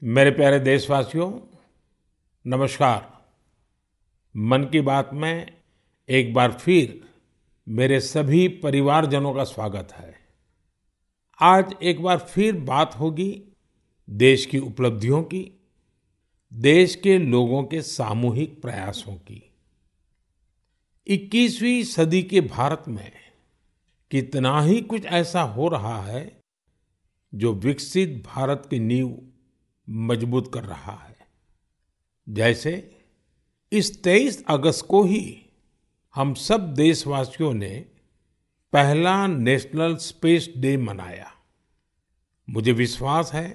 मेरे प्यारे देशवासियों, नमस्कार। मन की बात में एक बार फिर मेरे सभी परिवारजनों का स्वागत है। आज एक बार फिर बात होगी देश की उपलब्धियों की, देश के लोगों के सामूहिक प्रयासों की। 21वीं सदी के भारत में कितना ही कुछ ऐसा हो रहा है जो विकसित भारत की नींव मजबूत कर रहा है। जैसे इस 23 अगस्त को ही हम सब देशवासियों ने पहला नेशनल स्पेस डे मनाया। मुझे विश्वास है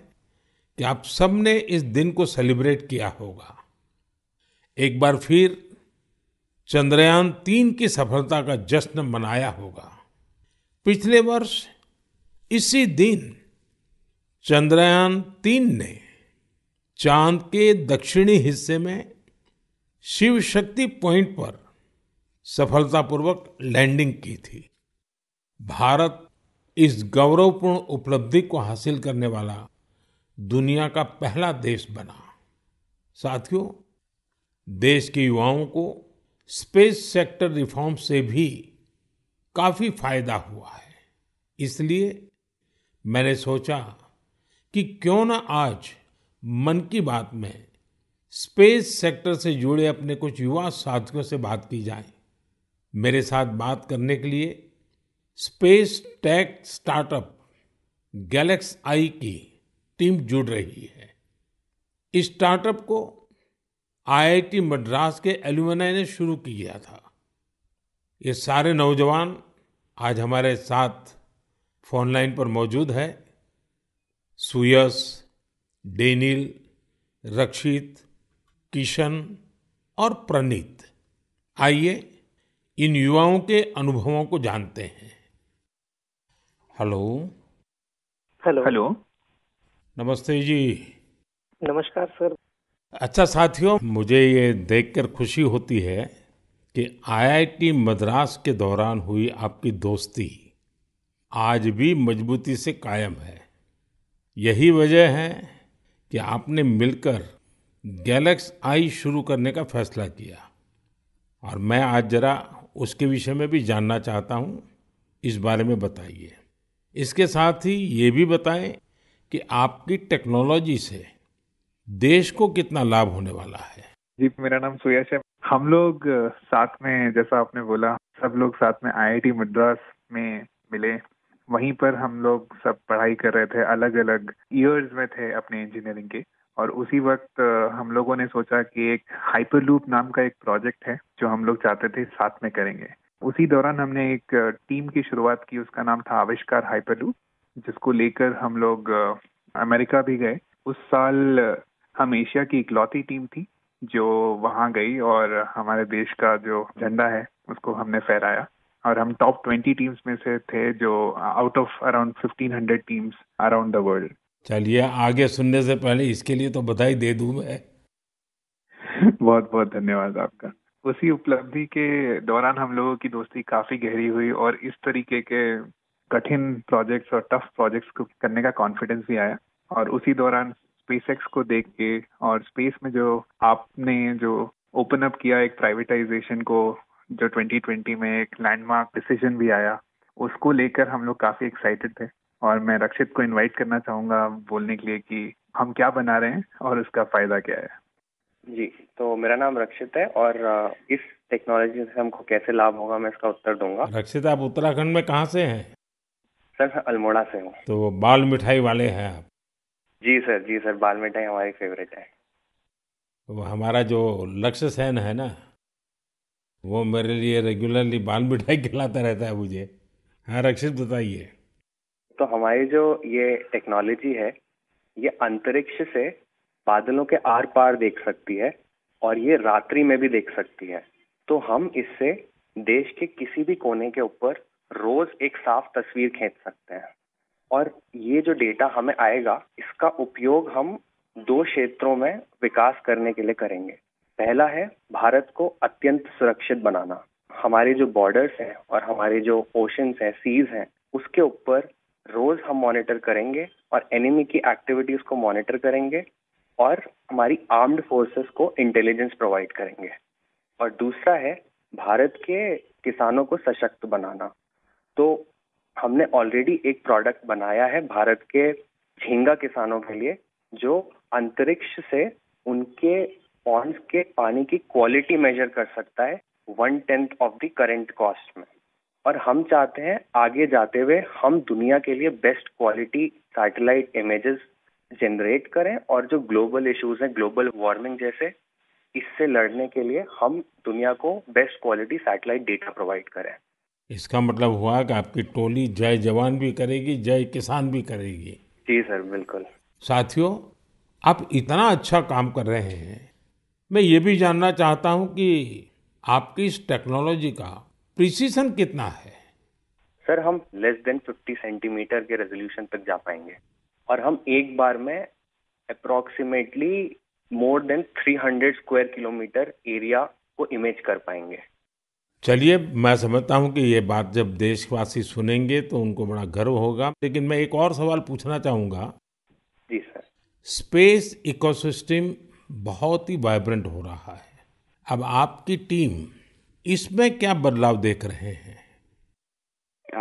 कि आप सबने इस दिन को सेलिब्रेट किया होगा। एक बार फिर चंद्रयान 3 की सफलता का जश्न मनाया होगा। पिछले वर्ष इसी दिन चंद्रयान 3 ने चांद के दक्षिणी हिस्से में शिव शक्ति पॉइंट पर सफलतापूर्वक लैंडिंग की थी। भारत इस गौरवपूर्ण उपलब्धि को हासिल करने वाला दुनिया का पहला देश बना। साथियों, देश के युवाओं को स्पेस सेक्टर रिफॉर्म से भी काफी फायदा हुआ है। इसलिए मैंने सोचा कि क्यों ना आज मन की बात में स्पेस सेक्टर से जुड़े अपने कुछ युवा साथियों से बात की जाए। मेरे साथ बात करने के लिए स्पेस टेक स्टार्टअप गैलेक्स आई की टीम जुड़ रही है। इस स्टार्टअप को आईआईटी मद्रास के एलुमनाई ने शुरू किया था। ये सारे नौजवान आज हमारे साथ फोन लाइन पर मौजूद है। सुयश, डेनिल, रक्षित, किशन और प्रनीत। आइए इन युवाओं के अनुभवों को जानते हैं। हेलो। हेलो। हेलो। नमस्ते जी। नमस्कार सर। अच्छा साथियों, मुझे ये देखकर खुशी होती है कि आईआईटी मद्रास के दौरान हुई आपकी दोस्ती आज भी मजबूती से कायम है। यही वजह है कि आपने मिलकर गैलेक्स आई शुरू करने का फैसला किया। और मैं आज जरा उसके विषय में भी जानना चाहता हूँ। इस बारे में बताइए। इसके साथ ही ये भी बताएं कि आपकी टेक्नोलॉजी से देश को कितना लाभ होने वाला है। जी, मेरा नाम सुयश है। हम लोग साथ में, जैसा आपने बोला, सब लोग साथ में आईआईटी मद्रास में मिले। वहीं पर हम लोग सब पढ़ाई कर रहे थे, अलग अलग ईयर्स में थे अपने इंजीनियरिंग के। और उसी वक्त हम लोगों ने सोचा कि एक हाइपरलूप नाम का एक प्रोजेक्ट है जो हम लोग चाहते थे साथ में करेंगे। उसी दौरान हमने एक टीम की शुरुआत की, उसका नाम था आविष्कार हाइपरलूप, जिसको लेकर हम लोग अमेरिका भी गए। उस साल हम एशिया की इकलौती टीम थी जो वहां गई और हमारे देश का जो झंडा है उसको हमने फहराया। और हम टॉप 20 टीम्स में से थे, जो out of around 1500 teams around the world. चलिए, आगे सुनने से पहले इसके लिए तो बधाई दे दूं मैं। बहुत बहुत धन्यवाद आपका। उसी उपलब्धि के दौरान हम लोगों की दोस्ती काफी गहरी हुई और इस तरीके के कठिन प्रोजेक्ट्स और टफ प्रोजेक्ट्स को करने का कॉन्फिडेंस भी आया। और उसी दौरान स्पेसएक्स को देख के और स्पेस में जो आपने जो ओपन अप किया एक प्राइवेटाइजेशन को, जो 2020 में एक लैंडमार्क डिसीजन भी आया, उसको लेकर हम लोग काफी एक्साइटेड थे। और मैं रक्षित को इनवाइट करना चाहूंगा बोलने के लिए कि हम क्या बना रहे हैं और उसका फायदा क्या है। जी, तो मेरा नाम रक्षित है और इस टेक्नोलॉजी से हमको कैसे लाभ होगा मैं इसका उत्तर दूंगा। रक्षित, आप उत्तराखंड में कहाँ से हैं? सर, मैं अल्मोड़ा से हूँ। तो बाल मिठाई वाले हैं आप? जी सर, बाल मिठाई हमारी फेवरेट है। वो हमारा जो लक्ष्य सेन है ना, वो मेरे लिए रेगुलरली बाल मिठाई खिलाता रहता है मुझे। हाँ रक्षित, बताइए। तो हमारी जो ये टेक्नोलॉजी है, ये अंतरिक्ष से बादलों के आर पार देख सकती है और ये रात्रि में भी देख सकती है। तो हम इससे देश के किसी भी कोने के ऊपर रोज एक साफ तस्वीर खींच सकते हैं। और ये जो डेटा हमें आएगा, इसका उपयोग हम दो क्षेत्रों में विकास करने के लिए करेंगे। पहला है भारत को अत्यंत सुरक्षित बनाना। हमारे जो बॉर्डर्स हैं और हमारे जो ओशंस हैं, सीज हैं, उसके ऊपर रोज हम मॉनिटर करेंगे और एनिमी की एक्टिविटीज को मॉनिटर करेंगे और हमारी आर्म्ड फोर्सेस को इंटेलिजेंस प्रोवाइड करेंगे। और दूसरा है भारत के किसानों को सशक्त बनाना। तो हमने ऑलरेडी एक प्रोडक्ट बनाया है भारत के झींगा किसानों के लिए, जो अंतरिक्ष से उनके पॉन्ड्स के पानी की क्वालिटी मेजर कर सकता है 1/10 ऑफ द करंट कॉस्ट में। और हम चाहते हैं आगे जाते हुए हम दुनिया के लिए best quality satellite images generate करें, और जो ग्लोबल इश्यूज हैं, ग्लोबल वार्मिंग जैसे, इससे लड़ने के लिए हम दुनिया को best quality satellite data provide करें। इसका मतलब हुआ कि आपकी टोली जय जवान भी करेगी, जय किसान भी करेगी। जी सर, बिल्कुल। साथियों, आप इतना अच्छा काम कर रहे हैं, मैं ये भी जानना चाहता हूं कि आपकी इस टेक्नोलॉजी का प्रिसीजन कितना है। सर, हम लेस देन 50 सेंटीमीटर के रेजोल्यूशन तक जा पाएंगे, और हम एक बार में approximately more than 300 square kilometre area को इमेज कर पाएंगे। चलिए, मैं समझता हूं कि ये बात जब देशवासी सुनेंगे तो उनको बड़ा गर्व होगा, लेकिन मैं एक और सवाल पूछना चाहूंगा। जी सर। स्पेस इकोसिस्टम बहुत ही वाइब्रेंट हो रहा है। अब आपकी टीम इसमें क्या बदलाव देख रहे हैं?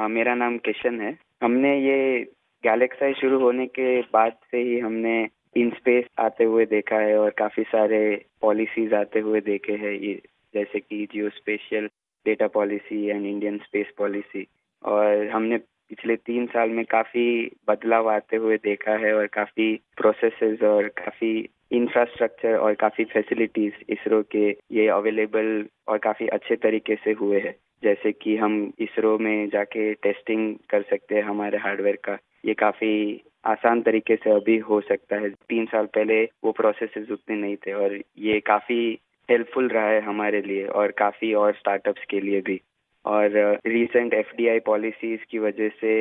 मेरा नाम किशन है। हमने ये गैलेक्साई शुरू होने के बाद से ही हमने इन स्पेस आते हुए देखा है और काफी सारे पॉलिसीज आते हुए देखे हैं, ये जैसे कि geospatial data policy and Indian space policy. और हमने पिछले 3 साल में काफी बदलाव आते हुए देखा है और काफी प्रोसेसेस और काफी इंफ्रास्ट्रक्चर और काफी फैसिलिटीज इसरो के ये अवेलेबल और काफी अच्छे तरीके से हुए हैं। जैसे कि हम इसरो में जाके टेस्टिंग कर सकते हैं हमारे हार्डवेयर का, ये काफी आसान तरीके से अभी हो सकता है। 3 साल पहले वो प्रोसेसेस उतने नहीं थे, और ये काफी हेल्पफुल रहा है हमारे लिए और काफी और स्टार्टअप्स के लिए भी। और रीसेंट एफडीआई पॉलिसीज की वजह से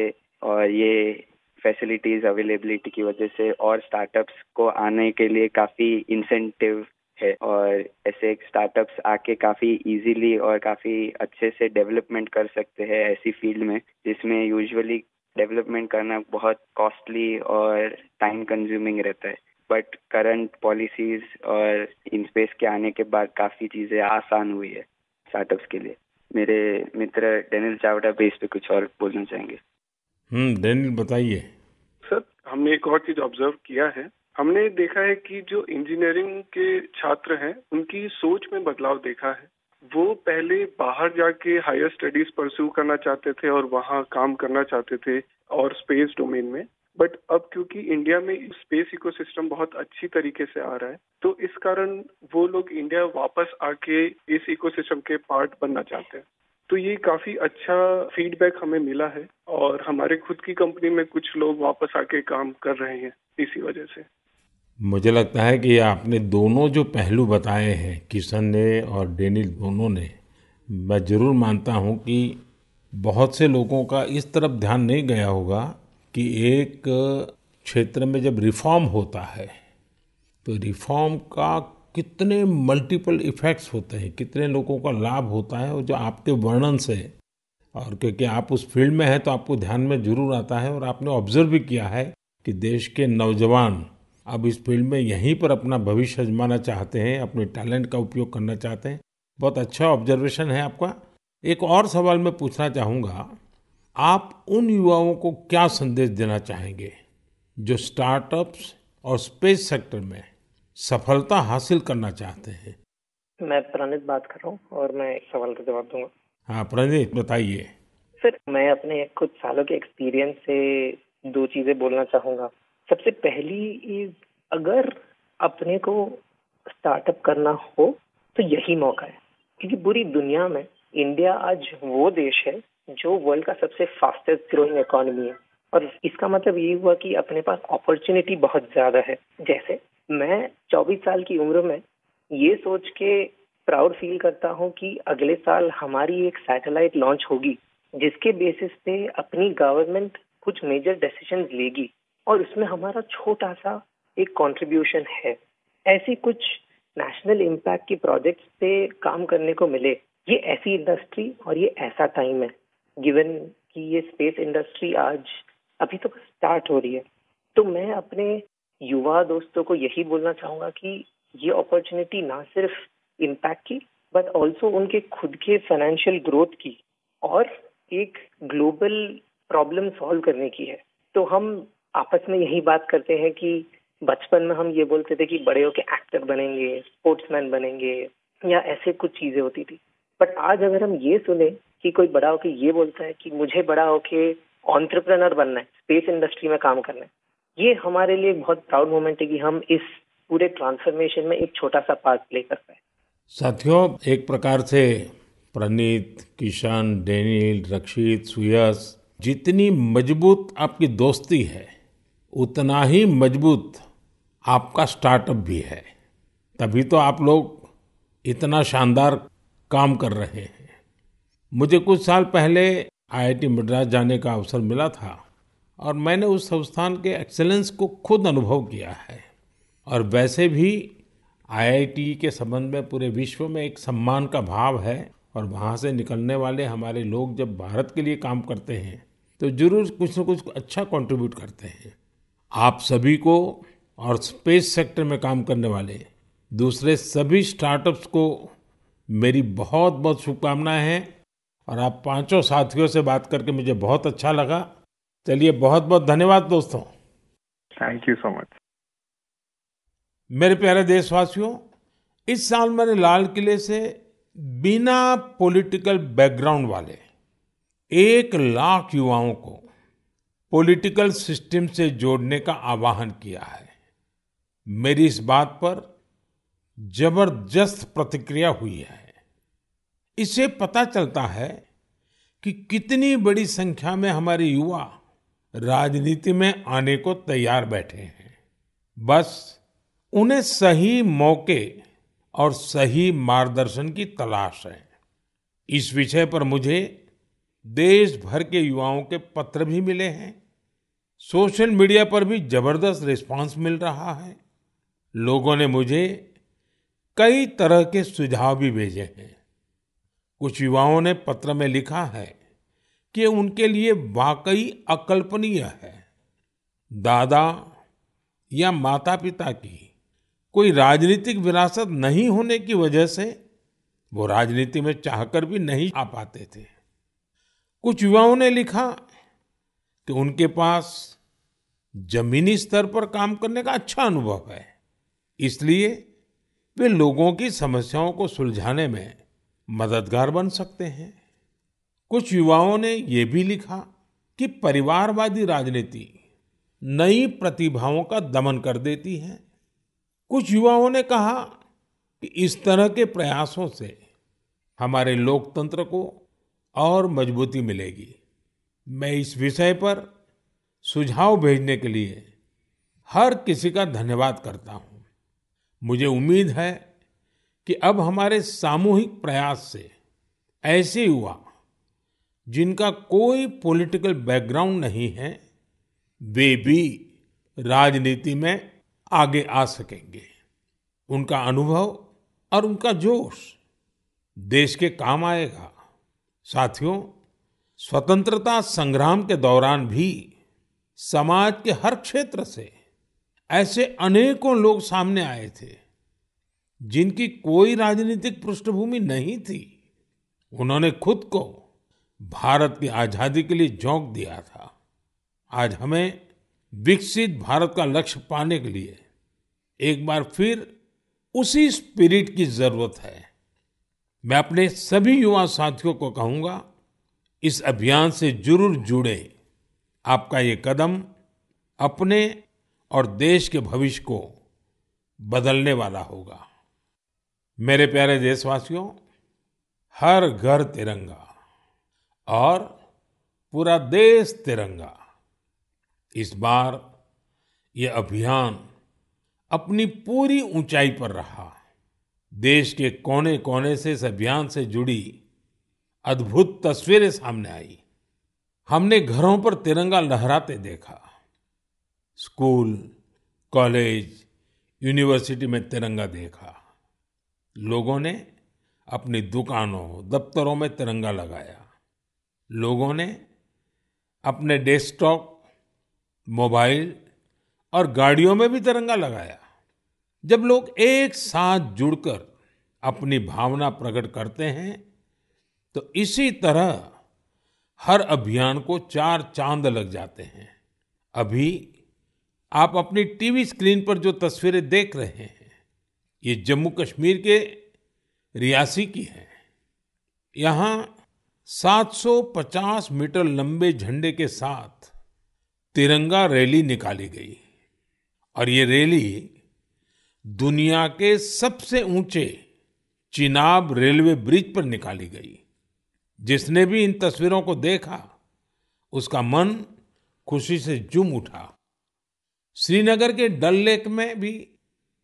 और ये फैसिलिटीज अवेलेबिलिटी की वजह से और स्टार्टअप्स को आने के लिए काफी इंसेंटिव है, और ऐसे स्टार्टअप्स आके काफी इजीली और काफी अच्छे से डेवलपमेंट कर सकते हैं ऐसी फील्ड में जिसमें यूजुअली डेवलपमेंट करना बहुत कॉस्टली और टाइम कंज्यूमिंग रहता है। बट करंट पॉलिसीज और इन स्पेस के आने के बाद काफी चीजें आसान हुई है स्टार्टअप्स के लिए। मेरे मित्र डेनियल चावड़ा भी इस पे कुछ और बोलना चाहेंगे। डेनियल, बताइए। सर, हमने एक और चीज ऑब्जर्व किया है। हमने देखा है कि जो इंजीनियरिंग के छात्र हैं उनकी सोच में बदलाव देखा है। वो पहले बाहर जाके हायर स्टडीज परस्यू करना चाहते थे और वहाँ काम करना चाहते थे और स्पेस डोमेन में। बट अब क्योंकि इंडिया में स्पेस इकोसिस्टम बहुत अच्छी तरीके से आ रहा है, तो इस कारण वो लोग इंडिया वापस आके इस इकोसिस्टम के पार्ट बनना चाहते हैं। तो ये काफी अच्छा फीडबैक हमें मिला है, और हमारे खुद की कंपनी में कुछ लोग वापस आके काम कर रहे हैं इसी वजह से। मुझे लगता है कि आपने दोनों जो पहलू बताए हैं, किशन ने और डेनियल दोनों ने, मैं जरूर मानता हूं कि बहुत से लोगों का इस तरफ ध्यान नहीं गया होगा कि एक क्षेत्र में जब रिफॉर्म होता है तो रिफॉर्म का कितने मल्टीपल इफेक्ट्स होते हैं, कितने लोगों का लाभ होता है, और जो आपके वर्णन से, और क्योंकि आप उस फील्ड में हैं तो आपको ध्यान में जरूर आता है, और आपने ऑब्जर्व भी किया है कि देश के नौजवान अब इस फील्ड में यहीं पर अपना भविष्य आजमाना चाहते हैं, अपने टैलेंट का उपयोग करना चाहते हैं। बहुत अच्छा ऑब्जर्वेशन है आपका। एक और सवाल मैं पूछना चाहूँगा, आप उन युवाओं को क्या संदेश देना चाहेंगे जो स्टार्टअप्स और स्पेस सेक्टर में सफलता हासिल करना चाहते हैं? मैं प्रणीत बात कर रहा हूँ और मैं इस सवाल का जवाब दूंगा। हाँ प्रणीत, बताइए। सर, मैं अपने कुछ सालों के एक्सपीरियंस से 2 चीजें बोलना चाहूंगा। सबसे पहली इज, अगर अपने को स्टार्टअप करना हो तो यही मौका है, क्योंकि पूरी दुनिया में इंडिया आज वो देश है जो वर्ल्ड का सबसे फास्टेस्ट ग्रोइंग इकोनॉमी है। और इसका मतलब ये हुआ कि अपने पास अपॉर्चुनिटी बहुत ज्यादा है। जैसे मैं 24 साल की उम्र में ये सोच के प्राउड फील करता हूँ कि अगले साल हमारी एक सैटेलाइट लॉन्च होगी जिसके बेसिस पे अपनी गवर्नमेंट कुछ मेजर डिसीजंस लेगी और उसमें हमारा छोटा सा एक कंट्रीब्यूशन है। ऐसी कुछ नेशनल इम्पैक्ट की प्रोजेक्ट्स पे काम करने को मिले, ये ऐसी इंडस्ट्री और ये ऐसा टाइम है, गिवन कि ये स्पेस इंडस्ट्री आज अभी तो स्टार्ट हो रही है। तो मैं अपने युवा दोस्तों को यही बोलना चाहूंगा कि ये अपॉर्चुनिटी ना सिर्फ इम्पैक्ट की बट आल्सो उनके खुद के फाइनेंशियल ग्रोथ की और एक ग्लोबल प्रॉब्लम सॉल्व करने की है। तो हम आपस में यही बात करते हैं कि बचपन में हम ये बोलते थे कि बड़े होके एक्टर बनेंगे, स्पोर्ट्समैन बनेंगे या ऐसे कुछ चीजें होती थी। बट आज अगर हम ये सुने कि कोई बड़ा होके ये बोलता है कि मुझे बड़ा होके एंटरप्रेन्योर बनना है, स्पेस इंडस्ट्री में काम करना है, ये हमारे लिए एक बहुत प्राउड मोमेंट है कि हम इस पूरे ट्रांसफॉर्मेशन में एक छोटा सा पार्ट प्ले कर पाए। साथियों, एक प्रकार से प्रणीत, किशन, डेनियल, रक्षित, सुयश, जितनी मजबूत आपकी दोस्ती है उतना ही मजबूत आपका स्टार्टअप भी है। तभी तो आप लोग इतना शानदार काम कर रहे हैं। मुझे कुछ साल पहले आईआईटी मद्रास जाने का अवसर मिला था और मैंने उस संस्थान के एक्सेलेंस को खुद अनुभव किया है। और वैसे भी आईआईटी के संबंध में पूरे विश्व में एक सम्मान का भाव है और वहाँ से निकलने वाले हमारे लोग जब भारत के लिए काम करते हैं तो जरूर कुछ न कुछ अच्छा कंट्रीब्यूट करते हैं। आप सभी को और स्पेस सेक्टर में काम करने वाले दूसरे सभी स्टार्टअप्स को मेरी बहुत बहुत शुभकामनाएं हैं। और आप पांचों साथियों से बात करके मुझे बहुत अच्छा लगा। चलिए, बहुत बहुत धन्यवाद दोस्तों। Thank you so much. मेरे प्यारे देशवासियों, इस साल मैंने लाल किले से बिना पॉलिटिकल बैकग्राउंड वाले 1 लाख युवाओं को पॉलिटिकल सिस्टम से जोड़ने का आह्वान किया है। मेरी इस बात पर जबरदस्त प्रतिक्रिया हुई है। इससे पता चलता है कि कितनी बड़ी संख्या में हमारे युवा राजनीति में आने को तैयार बैठे हैं। बस उन्हें सही मौके और सही मार्गदर्शन की तलाश है। इस विषय पर मुझे देश भर के युवाओं के पत्र भी मिले हैं। सोशल मीडिया पर भी जबरदस्त रिस्पांस मिल रहा है। लोगों ने मुझे कई तरह के सुझाव भी भेजे हैं। कुछ युवाओं ने पत्र में लिखा है कि उनके लिए वाकई अकल्पनीय है दादा या माता पिता की कोई राजनीतिक विरासत नहीं होने की वजह से वो राजनीति में चाहकर भी नहीं आ पाते थे। कुछ युवाओं ने लिखा कि उनके पास जमीनी स्तर पर काम करने का अच्छा अनुभव है, इसलिए वे लोगों की समस्याओं को सुलझाने में मददगार बन सकते हैं। कुछ युवाओं ने ये भी लिखा कि परिवारवादी राजनीति नई प्रतिभाओं का दमन कर देती है। कुछ युवाओं ने कहा कि इस तरह के प्रयासों से हमारे लोकतंत्र को और मजबूती मिलेगी। मैं इस विषय पर सुझाव भेजने के लिए हर किसी का धन्यवाद करता हूं। मुझे उम्मीद है कि अब हमारे सामूहिक प्रयास से ऐसे युवा जिनका कोई पॉलिटिकल बैकग्राउंड नहीं है वे भी राजनीति में आगे आ सकेंगे। उनका अनुभव और उनका जोश देश के काम आएगा। साथियों, स्वतंत्रता संग्राम के दौरान भी समाज के हर क्षेत्र से ऐसे अनेकों लोग सामने आए थे जिनकी कोई राजनीतिक पृष्ठभूमि नहीं थी। उन्होंने खुद को भारत की आजादी के लिए झोंक दिया था। आज हमें विकसित भारत का लक्ष्य पाने के लिए एक बार फिर उसी स्पिरिट की जरूरत है। मैं अपने सभी युवा साथियों को कहूंगा, इस अभियान से जरूर जुड़े। आपका ये कदम अपने और देश के भविष्य को बदलने वाला होगा। मेरे प्यारे देशवासियों, हर घर तिरंगा और पूरा देश तिरंगा। इस बार ये अभियान अपनी पूरी ऊंचाई पर रहा। देश के कोने कोने से इस अभियान से जुड़ी अद्भुत तस्वीरें सामने आई। हमने घरों पर तिरंगा लहराते देखा। स्कूल, कॉलेज, यूनिवर्सिटी में तिरंगा देखा। लोगों ने अपनी दुकानों, दफ्तरों में तिरंगा लगाया। लोगों ने अपने डेस्कटॉप, मोबाइल और गाड़ियों में भी तिरंगा लगाया। जब लोग एक साथ जुड़कर अपनी भावना प्रकट करते हैं, तो इसी तरह हर अभियान को चार चांद लग जाते हैं। अभी आप अपनी टीवी स्क्रीन पर जो तस्वीरें देख रहे हैं, ये जम्मू कश्मीर के रियासी की हैं। यहाँ 750 मीटर लंबे झंडे के साथ तिरंगा रैली निकाली गई और ये रैली दुनिया के सबसे ऊंचे चिनाब रेलवे ब्रिज पर निकाली गई। जिसने भी इन तस्वीरों को देखा, उसका मन खुशी से झूम उठा। श्रीनगर के डल लेक में भी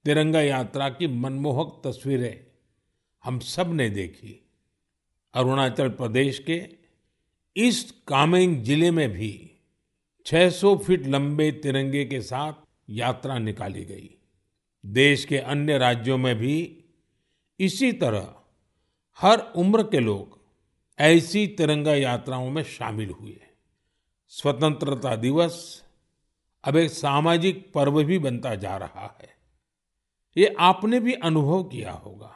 तिरंगा यात्रा की मनमोहक तस्वीरें हम सब ने देखी। अरुणाचल प्रदेश के ईस्ट कामेंग जिले में भी 600 फीट लंबे तिरंगे के साथ यात्रा निकाली गई। देश के अन्य राज्यों में भी इसी तरह हर उम्र के लोग ऐसी तिरंगा यात्राओं में शामिल हुए। स्वतंत्रता दिवस अब एक सामाजिक पर्व भी बनता जा रहा है। ये आपने भी अनुभव किया होगा।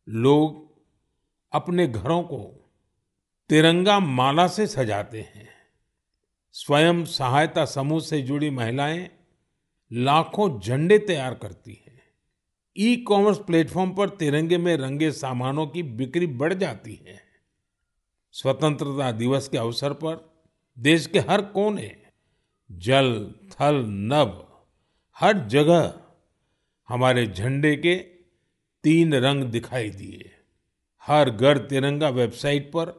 लोग अपने घरों को तिरंगा माला से सजाते हैं। स्वयं सहायता समूह से जुड़ी महिलाएं लाखों झंडे तैयार करती हैं। ई कॉमर्स प्लेटफॉर्म पर तिरंगे में रंगे सामानों की बिक्री बढ़ जाती है। स्वतंत्रता दिवस के अवसर पर देश के हर कोने, जल, थल, नभ, हर जगह हमारे झंडे के 3 रंग दिखाई दिए। हर घर तिरंगा वेबसाइट पर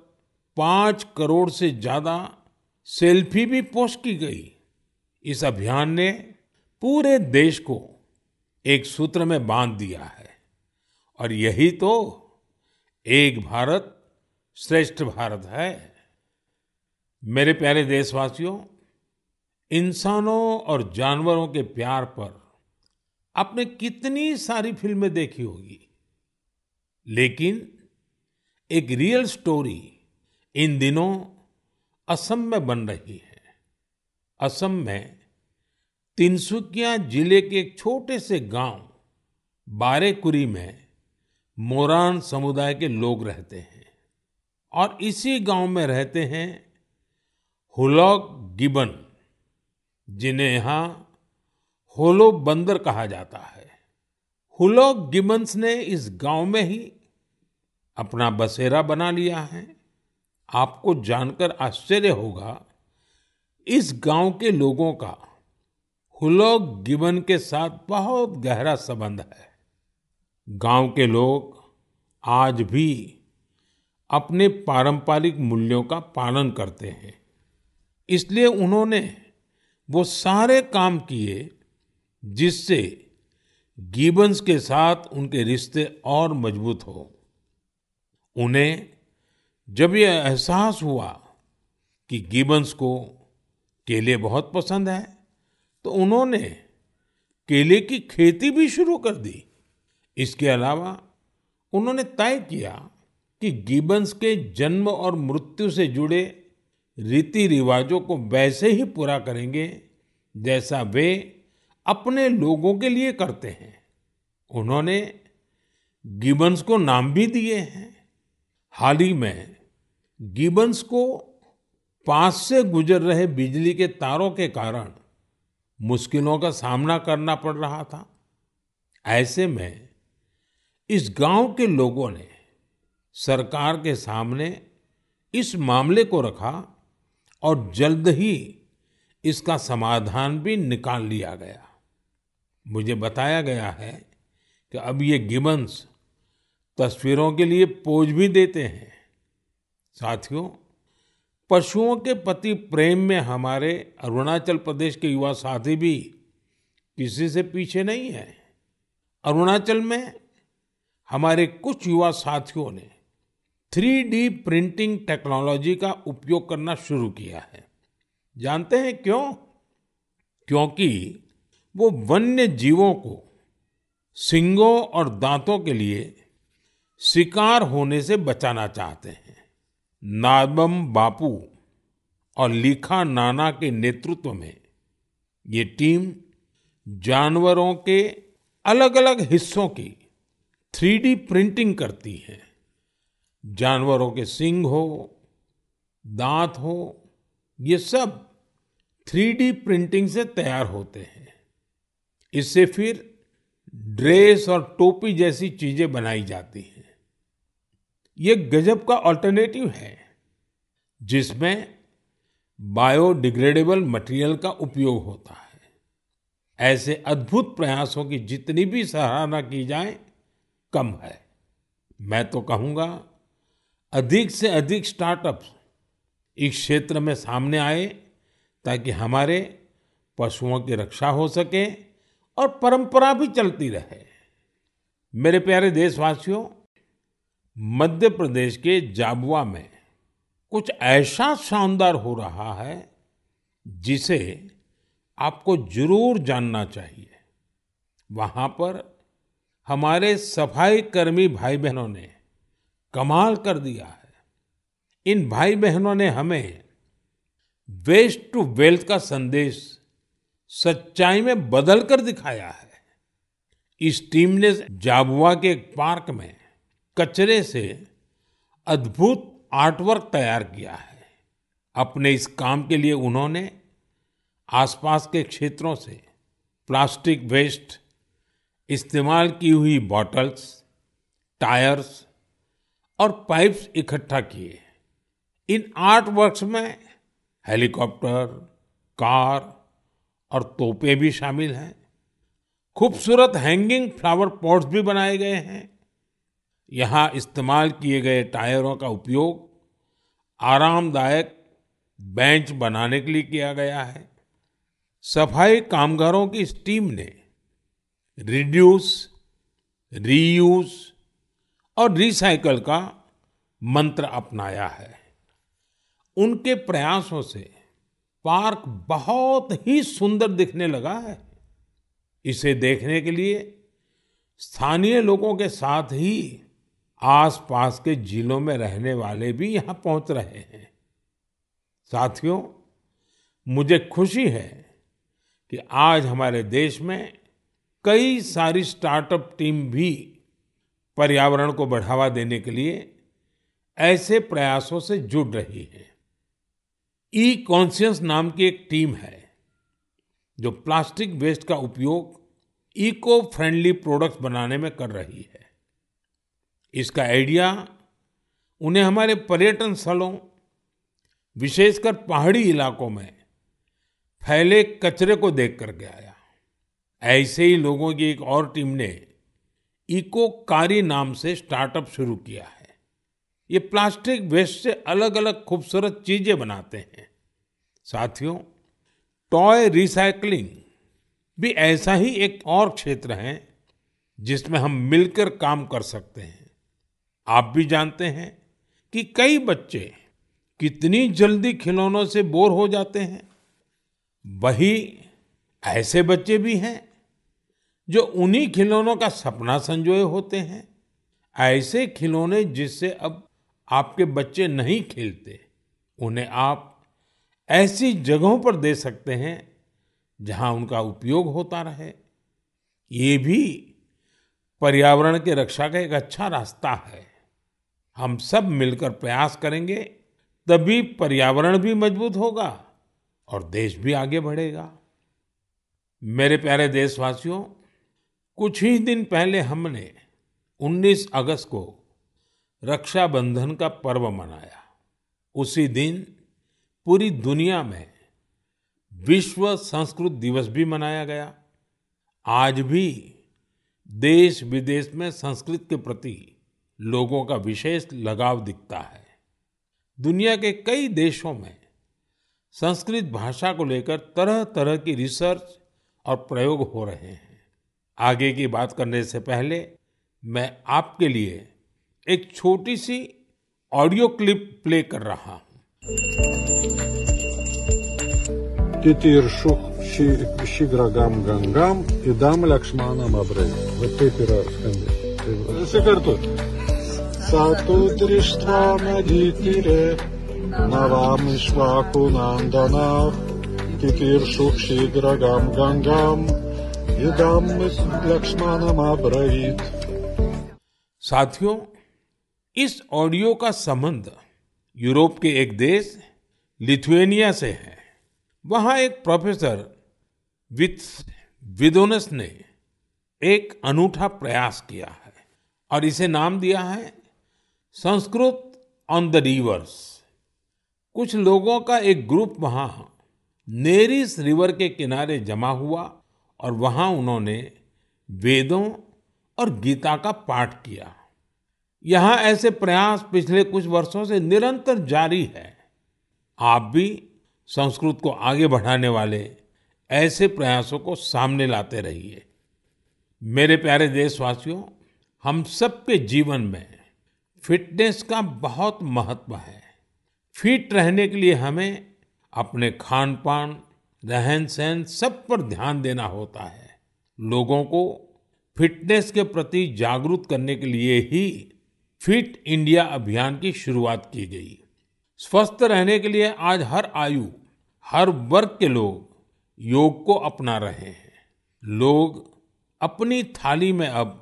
5 करोड़ से ज्यादा सेल्फी भी पोस्ट की गई। इस अभियान ने पूरे देश को एक सूत्र में बांध दिया है और यही तो एक भारत श्रेष्ठ भारत है। मेरे प्यारे देशवासियों, इंसानों और जानवरों के प्यार पर आपने कितनी सारी फिल्में देखी होगी, लेकिन एक रियल स्टोरी इन दिनों असम में बन रही है। असम में तिनसुकिया जिले के एक छोटे से गांव बारेकुरी में मोरान समुदाय के लोग रहते हैं और इसी गांव में रहते हैं हुलॉक गिबन, जिन्हें यहाँ होलो बंदर कहा जाता है। हुलॉक गिबन्स ने इस गांव में ही अपना बसेरा बना लिया है। आपको जानकर आश्चर्य होगा, इस गांव के लोगों का हुलॉक गिबन के साथ बहुत गहरा संबंध है। गांव के लोग आज भी अपने पारंपरिक मूल्यों का पालन करते हैं। इसलिए उन्होंने वो सारे काम किए जिससे गिबन्स के साथ उनके रिश्ते और मजबूत हो। उन्हें जब ये एहसास हुआ कि गिबन्स को केले बहुत पसंद है, तो उन्होंने केले की खेती भी शुरू कर दी। इसके अलावा उन्होंने तय किया कि गिबन्स के जन्म और मृत्यु से जुड़े रीति रिवाजों को वैसे ही पूरा करेंगे जैसा वे अपने लोगों के लिए करते हैं। उन्होंने गिबन्स को नाम भी दिए हैं। हाल ही में गिबन्स को पास से गुजर रहे बिजली के तारों के कारण मुश्किलों का सामना करना पड़ रहा था। ऐसे में इस गांव के लोगों ने सरकार के सामने इस मामले को रखा और जल्द ही इसका समाधान भी निकाल लिया गया। मुझे बताया गया है कि अब ये गिबन्स तस्वीरों के लिए पोज भी देते हैं। साथियों, पशुओं के प्रति प्रेम में हमारे अरुणाचल प्रदेश के युवा साथी भी किसी से पीछे नहीं है। अरुणाचल में हमारे कुछ युवा साथियों ने 3D प्रिंटिंग टेक्नोलॉजी का उपयोग करना शुरू किया है। जानते हैं क्यों? क्योंकि वो वन्य जीवों को सींगों और दांतों के लिए शिकार होने से बचाना चाहते हैं। नाबम बापू और लीखा नाना के नेतृत्व में ये टीम जानवरों के अलग अलग हिस्सों की 3D प्रिंटिंग करती है। जानवरों के सींग हो, दांत हो, ये सब 3D प्रिंटिंग से तैयार होते हैं। इससे फिर ड्रेस और टोपी जैसी चीजें बनाई जाती हैं। ये गजब का अल्टरनेटिव है जिसमें बायोडिग्रेडेबल मटेरियल का उपयोग होता है। ऐसे अद्भुत प्रयासों की जितनी भी सराहना की जाए कम है। मैं तो कहूंगा अधिक से अधिक स्टार्टअप्स इस क्षेत्र में सामने आए ताकि हमारे पशुओं की रक्षा हो सके और परंपरा भी चलती रहे। मेरे प्यारे देशवासियों, मध्य प्रदेश के झाबुआ में कुछ ऐसा शानदार हो रहा है जिसे आपको जरूर जानना चाहिए। वहां पर हमारे सफाई कर्मी भाई बहनों ने कमाल कर दिया है। इन भाई बहनों ने हमें वेस्ट टू वेल्थ का संदेश सच्चाई में बदल कर दिखाया है। इस टीम ने झाबुआ के एक पार्क में कचरे से अद्भुत आर्टवर्क तैयार किया है। अपने इस काम के लिए उन्होंने आसपास के क्षेत्रों से प्लास्टिक वेस्ट, इस्तेमाल की हुई बॉटल्स, टायर्स और पाइप्स इकट्ठा किए। इन आर्ट वर्क्स में हेलीकॉप्टर, कार और तोपें भी शामिल हैं। खूबसूरत हैंगिंग फ्लावर पॉट्स भी बनाए गए हैं। यहाँ इस्तेमाल किए गए टायरों का उपयोग आरामदायक बेंच बनाने के लिए किया गया है। सफाई कामगारों की इस टीम ने रिड्यूस, रीयूज और रिसाइकल का मंत्र अपनाया है। उनके प्रयासों से पार्क बहुत ही सुंदर दिखने लगा है। इसे देखने के लिए स्थानीय लोगों के साथ ही आसपास के जिलों में रहने वाले भी यहां पहुंच रहे हैं। साथियों, मुझे खुशी है कि आज हमारे देश में कई सारी स्टार्टअप टीम भी पर्यावरण को बढ़ावा देने के लिए ऐसे प्रयासों से जुड़ रही है। ई कॉन्शियस नाम की एक टीम है जो प्लास्टिक वेस्ट का उपयोग इको फ्रेंडली प्रोडक्ट्स बनाने में कर रही है। इसका आइडिया उन्हें हमारे पर्यटन स्थलों, विशेषकर पहाड़ी इलाकों में फैले कचरे को देख करके आया। ऐसे ही लोगों की एक और टीम ने इको कारी नाम से स्टार्टअप शुरू किया है। ये प्लास्टिक वेस्ट से अलग अलग खूबसूरत चीजें बनाते हैं। साथियों, टॉय रिसाइकलिंग भी ऐसा ही एक और क्षेत्र है जिसमें हम मिलकर काम कर सकते हैं। आप भी जानते हैं कि कई बच्चे कितनी जल्दी खिलौनों से बोर हो जाते हैं। वही ऐसे बच्चे भी हैं जो उन्हीं खिलौनों का सपना संजोए होते हैं। ऐसे खिलौने जिससे अब आपके बच्चे नहीं खेलते, उन्हें आप ऐसी जगहों पर दे सकते हैं जहां उनका उपयोग होता रहे। ये भी पर्यावरण की रक्षा का एक अच्छा रास्ता है। हम सब मिलकर प्रयास करेंगे तभी पर्यावरण भी मजबूत होगा और देश भी आगे बढ़ेगा। मेरे प्यारे देशवासियों, कुछ ही दिन पहले हमने 19 अगस्त को रक्षाबंधन का पर्व मनाया। उसी दिन पूरी दुनिया में विश्व संस्कृत दिवस भी मनाया गया। आज भी देश विदेश में संस्कृत के प्रति लोगों का विशेष लगाव दिखता है। दुनिया के कई देशों में संस्कृत भाषा को लेकर तरह तरह की रिसर्च और प्रयोग हो रहे हैं। आगे की बात करने से पहले मैं आपके लिए एक छोटी सी ऑडियो क्लिप प्ले कर रहा हूं। Shigragam Gangam Idam Lakshmanam Abrey. Вот ты пирог. Секартут. Сату дриштва надитире Навам Ишваку Нанданав Титиршух Shigragam Gangam इदं लक्ष्मणमब्रवीत्। साथियों, इस ऑडियो का संबंध यूरोप के एक देश लिथुएनिया से है। वहाँ एक प्रोफेसर विदोनस ने एक अनूठा प्रयास किया है और इसे नाम दिया है संस्कृत ऑन द रिवर्स। कुछ लोगों का एक ग्रुप वहाँ नेरिस रिवर के किनारे जमा हुआ और वहाँ उन्होंने वेदों और गीता का पाठ किया। यहाँ ऐसे प्रयास पिछले कुछ वर्षों से निरंतर जारी है। आप भी संस्कृत को आगे बढ़ाने वाले ऐसे प्रयासों को सामने लाते रहिए। मेरे प्यारे देशवासियों, हम सबके जीवन में फिटनेस का बहुत महत्व है। फिट रहने के लिए हमें अपने खान पान, रहन सहन सब पर ध्यान देना होता है। लोगों को फिटनेस के प्रति जागरूक करने के लिए ही फिट इंडिया अभियान की शुरुआत की गई। स्वस्थ रहने के लिए आज हर आयु, हर वर्ग के लोग योग को अपना रहे हैं। लोग अपनी थाली में अब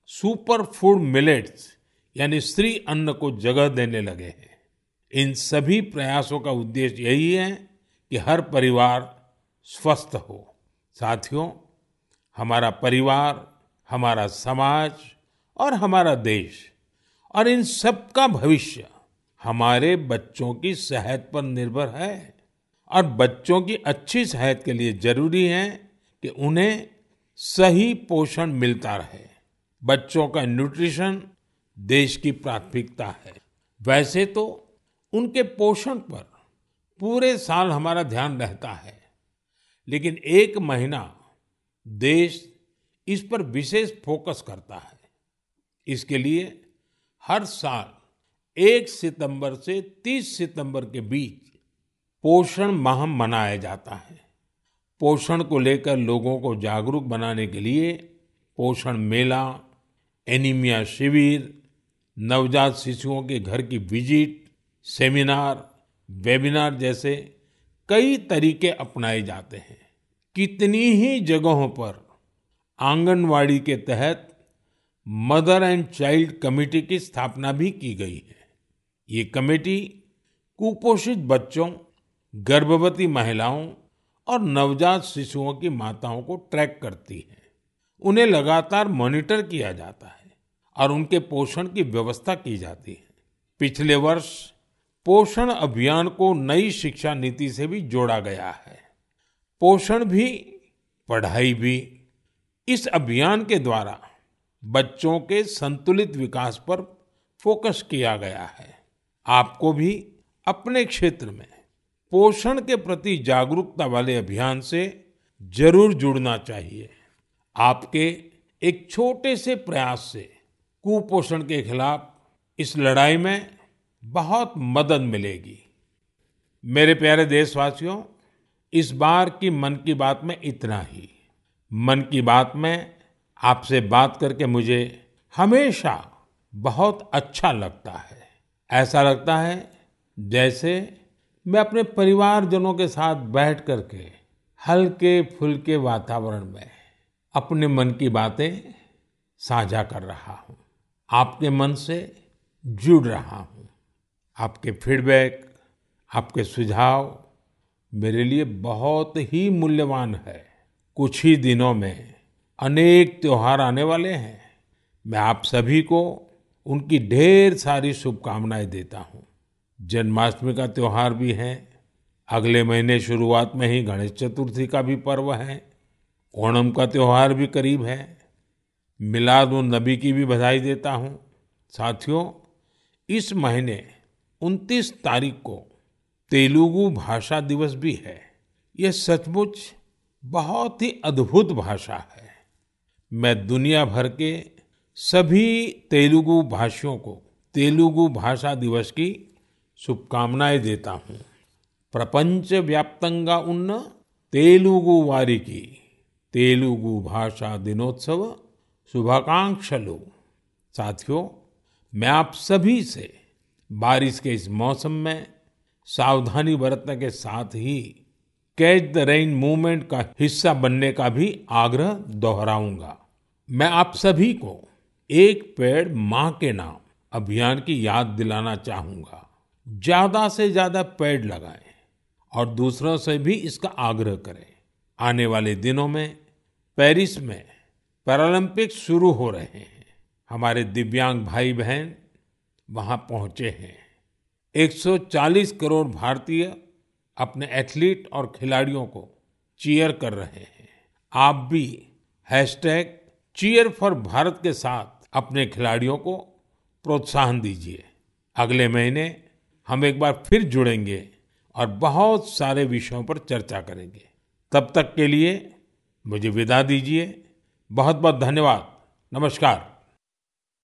सुपर फूड मिलेट्स यानी श्री अन्न को जगह देने लगे हैं। इन सभी प्रयासों का उद्देश्य यही है कि हर परिवार स्वस्थ हो। साथियों, हमारा परिवार, हमारा समाज और हमारा देश और इन सब का भविष्य हमारे बच्चों की सेहत पर निर्भर है। और बच्चों की अच्छी सेहत के लिए जरूरी है कि उन्हें सही पोषण मिलता रहे। बच्चों का न्यूट्रिशन देश की प्राथमिकता है। वैसे तो उनके पोषण पर पूरे साल हमारा ध्यान रहता है, लेकिन एक महीना देश इस पर विशेष फोकस करता है। इसके लिए हर साल 1 सितंबर से 30 सितंबर के बीच पोषण माह मनाया जाता है। पोषण को लेकर लोगों को जागरूक बनाने के लिए पोषण मेला, एनीमिया शिविर, नवजात शिशुओं के घर की विजिट, सेमिनार, वेबिनार जैसे कई तरीके अपनाए जाते हैं। कितनी ही जगहों पर आंगनवाड़ी के तहत मदर एंड चाइल्ड कमेटी की स्थापना भी की गई है। ये कमेटी कुपोषित बच्चों, गर्भवती महिलाओं और नवजात शिशुओं की माताओं को ट्रैक करती है। उन्हें लगातार मॉनिटर किया जाता है और उनके पोषण की व्यवस्था की जाती है। पिछले वर्ष पोषण अभियान को नई शिक्षा नीति से भी जोड़ा गया है। पोषण भी, पढ़ाई भी। इस अभियान के द्वारा बच्चों के संतुलित विकास पर फोकस किया गया है। आपको भी अपने क्षेत्र में पोषण के प्रति जागरूकता वाले अभियान से जरूर जुड़ना चाहिए। आपके एक छोटे से प्रयास से कुपोषण के खिलाफ इस लड़ाई में बहुत मदद मिलेगी। मेरे प्यारे देशवासियों, इस बार की मन की बात में इतना ही। मन की बात में आपसे बात करके मुझे हमेशा बहुत अच्छा लगता है। ऐसा लगता है जैसे मैं अपने परिवारजनों के साथ बैठ करके हल्के फुल्के वातावरण में अपने मन की बातें साझा कर रहा हूँ, आपके मन से जुड़ रहा हूँ। आपके फीडबैक, आपके सुझाव मेरे लिए बहुत ही मूल्यवान है। कुछ ही दिनों में अनेक त्योहार आने वाले हैं। मैं आप सभी को उनकी ढेर सारी शुभकामनाएं देता हूँ। जन्माष्टमी का त्योहार भी है। अगले महीने शुरुआत में ही गणेश चतुर्थी का भी पर्व है। ओणम का त्योहार भी करीब है। मिलाद उन नबी की भी बधाई देता हूँ। साथियों, इस महीने 29 तारीख को तेलुगु भाषा दिवस भी है। यह सचमुच बहुत ही अद्भुत भाषा है। मैं दुनिया भर के सभी तेलुगु भाषियों को तेलुगु भाषा दिवस की शुभकामनाएं देता हूँ। प्रपंच व्याप्तंगा उन्न तेलुगु वारिकी तेलुगु भाषा दिनोत्सव शुभाकांक्षलु। साथियों, मैं आप सभी से बारिश के इस मौसम में सावधानी बरतने के साथ ही कैच द रेन मूवमेंट का हिस्सा बनने का भी आग्रह दोहराऊंगा। मैं आप सभी को एक पेड़ माँ के नाम अभियान की याद दिलाना चाहूंगा। ज्यादा से ज्यादा पेड़ लगाएं और दूसरों से भी इसका आग्रह करें। आने वाले दिनों में पेरिस में पैरालंपिक्स शुरू हो रहे हैं। हमारे दिव्यांग भाई बहन वहां पहुंचे हैं। 140 करोड़ भारतीय अपने एथलीट और खिलाड़ियों को चीयर कर रहे हैं। आप भी #Cheer4Bharat के साथ अपने खिलाड़ियों को प्रोत्साहन दीजिए। अगले महीने हम एक बार फिर जुड़ेंगे और बहुत सारे विषयों पर चर्चा करेंगे। तब तक के लिए मुझे विदा दीजिए। बहुत बहुत धन्यवाद। नमस्कार।